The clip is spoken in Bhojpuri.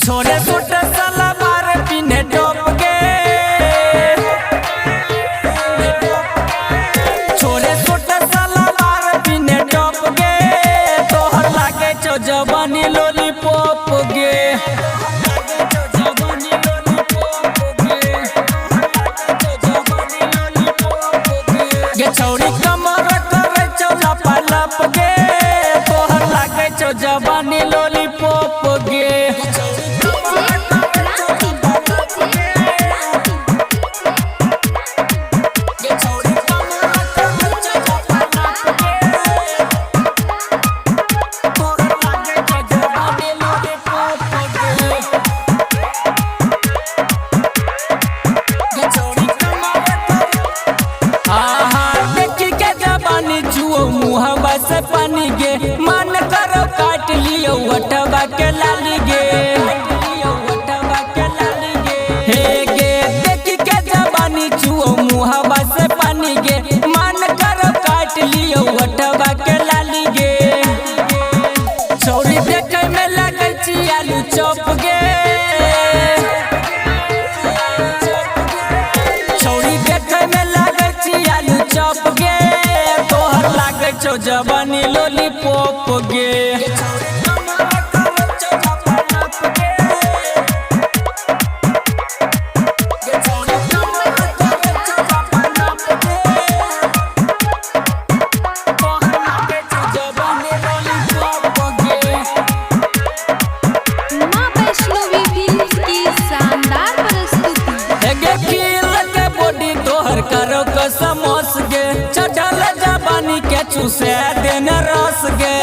छोरे छोटे सलवार पिन्हे टॉप गे, छोरे छोटे सलवार पिन्हे टॉप गे, तोहर लागे छो जवानी लॉलीपॉप गे। गे छौरी कमर करे छो लप गे, तोहर लागे छो जवानी लॉलीपॉप गे। मुहबा से पानी गे, मन करो काट लियो वटवा के लाली गे, हे गे देखी के जवानी छुओ मुहबा से पानी गे, मन करो काट लियो वटवा के लाली गे। छौरी देखे में लगे छी आलू चॉप गे, छौरी देखे में लगे छी आलू चॉप गे, छो जवानी लॉलीपॉप गे। माँ वैष्णवी फिल्म्स की शानदार प्रस्तुति। बॉडी तोहर करो कसमोस गे, चढ़ल जवानी के चूसे देने रस गे।